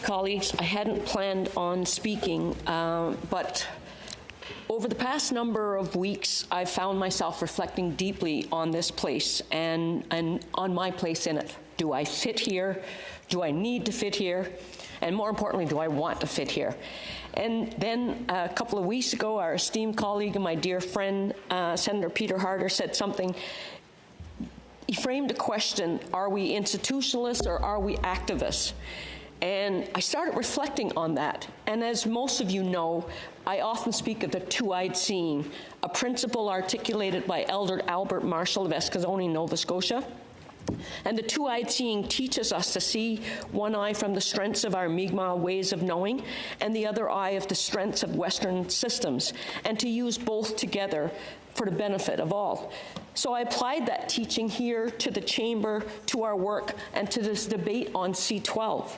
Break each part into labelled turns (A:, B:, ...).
A: colleagues. I hadn't planned on speaking, but over the past number of weeks, I've found myself reflecting deeply on this place and on my place in it. Do I fit here? Do I need to fit here? And more importantly, do I want to fit here? And then a couple of weeks ago, our esteemed colleague and my dear friend, Senator Peter Harder, said something. He framed a question, are we institutionalists or are we activists? And I started reflecting on that. And as most of you know, I often speak of the two-eyed seeing, a principle articulated by Elder Albert Marshall of Escazone, Nova Scotia. And the two-eyed seeing teaches us to see one eye from the strengths of our Mi'kmaq ways of knowing and the other eye of the strengths of Western systems, and to use both together for the benefit of all. So I applied that teaching here to the chamber, to our work, and to this debate on C-12.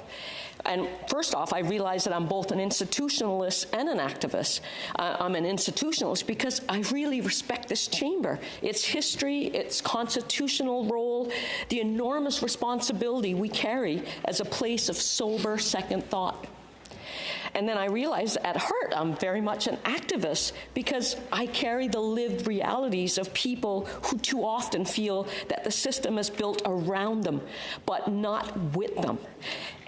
A: And first off, I realized that I'm both an institutionalist and an activist. I'm an institutionalist because I really respect this chamber, its history, its constitutional role, the enormous responsibility we carry as a place of sober second thought. And then I realized at heart I'm very much an activist because I carry the lived realities of people who too often feel that the system is built around them, but not with them.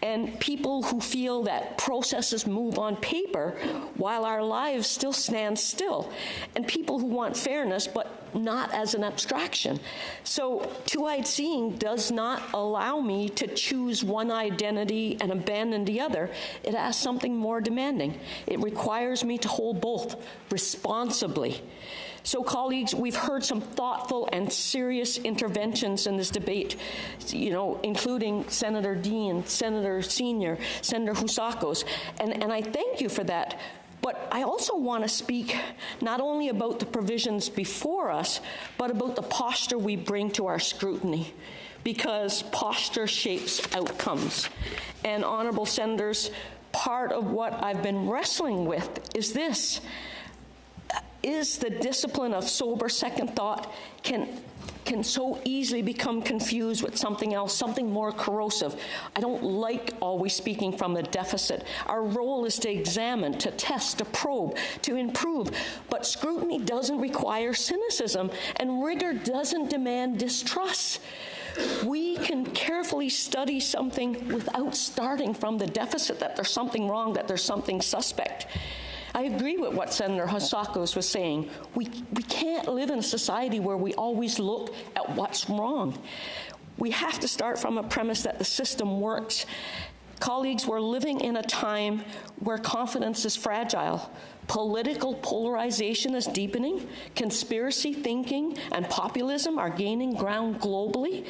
A: And people who feel that processes move on paper while our lives still stand still. And people who want fairness, but not as an abstraction. So two-eyed seeing does not allow me to choose one identity and abandon the other. It asks something more demanding. It requires me to hold both responsibly. So, colleagues, we've heard some thoughtful and serious interventions in this debate, including Senator Dean, Senator Senior, Senator Husakos, and I thank you for that. But I also want to speak not only about the provisions before us, but about the posture we bring to our scrutiny, because posture shapes outcomes. And, honorable senators, part of what I've been wrestling with is this. Is the discipline of sober second thought can so easily become confused with something else, something more corrosive. I don't like always speaking from the deficit. Our role is to examine, to test, to probe, to improve. But scrutiny doesn't require cynicism, and rigor doesn't demand distrust. We can carefully study something without starting from the deficit, that there's something wrong, that there's something suspect. I agree with what Senator Husakos was saying. We can't live in a society where we always look at what's wrong. We have to start from a premise that the system works. Colleagues, we're living in a time where confidence is fragile. Political polarization is deepening. Conspiracy thinking and populism are gaining ground globally.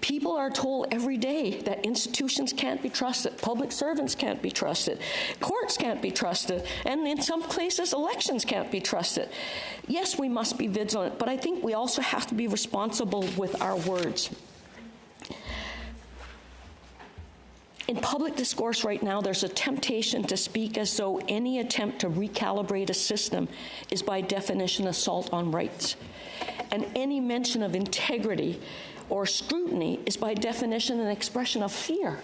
A: People are told every day that institutions can't be trusted, public servants can't be trusted, courts can't be trusted, and in some places, elections can't be trusted. Yes, we must be vigilant, but I think we also have to be responsible with our words. In public discourse right now, there's a temptation to speak as though any attempt to recalibrate a system is by definition assault on rights. And any mention of integrity or scrutiny is by definition an expression of fear.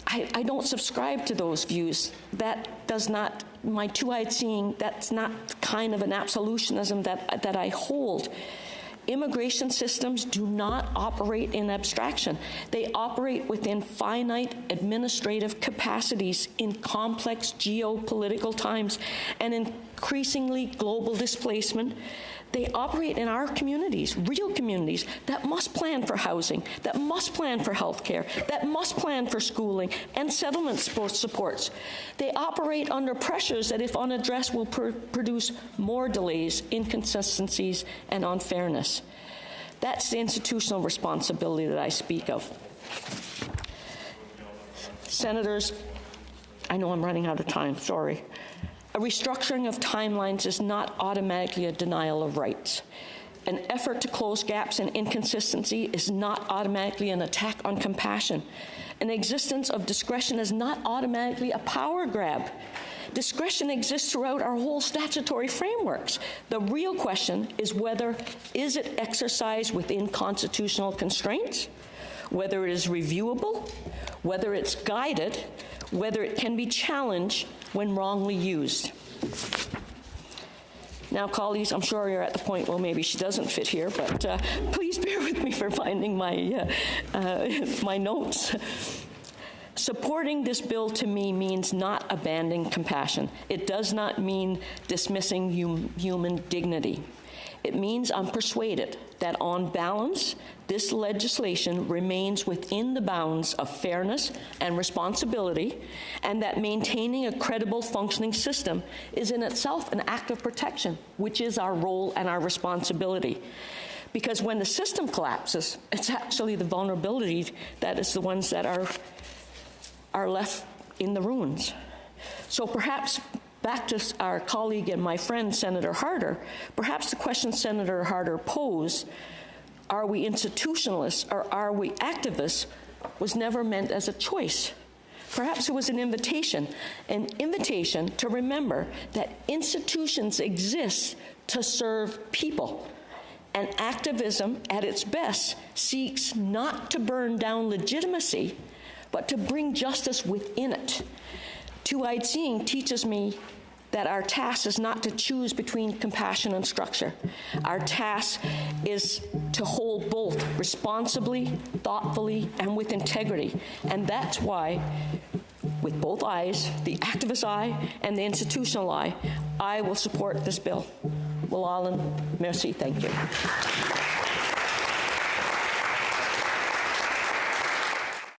A: I don't subscribe to those views. That does not, my two-eyed seeing, that's not kind of an absolutionism that I hold. Immigration systems do not operate in abstraction. They operate within finite administrative capacities in complex geopolitical times and increasingly global displacement. They operate in our communities, real communities, that must plan for housing, that must plan for health care, that must plan for schooling and settlement supports. They operate under pressures that, if unaddressed, will produce more delays, inconsistencies, and unfairness. That's the institutional responsibility that I speak of. Senators, I know I'm running out of time, sorry. A restructuring of timelines is not automatically a denial of rights. An effort to close gaps and inconsistency is not automatically an attack on compassion. An existence of discretion is not automatically a power grab. Discretion exists throughout our whole statutory frameworks. The real question is whether is it exercised within constitutional constraints, whether it is reviewable, whether it's guided, whether it can be challenged when wrongly used. Now, colleagues, I'm sure you're at the point, well, maybe she doesn't fit here, but please bear with me for finding my, my notes. Supporting this bill to me means not abandoning compassion. It does not mean dismissing human dignity. It means I'm persuaded that on balance, this legislation remains within the bounds of fairness and responsibility, and that maintaining a credible functioning system is in itself an act of protection, which is our role and our responsibility. Because when the system collapses, it's actually the vulnerability that is the ones that are left in the ruins. So perhaps, back to our colleague and my friend, Senator Harder, perhaps the question Senator Harder posed, are we institutionalists or are we activists, was never meant as a choice. Perhaps it was an invitation to remember that institutions exist to serve people. And activism, at its best, seeks not to burn down legitimacy, but to bring justice within it. Two-eyed seeing teaches me that our task is not to choose between compassion and structure. Our task is to hold both responsibly, thoughtfully, and with integrity. And that's why, with both eyes, the activist eye and the institutional eye, I will support this bill. Merci, thank you.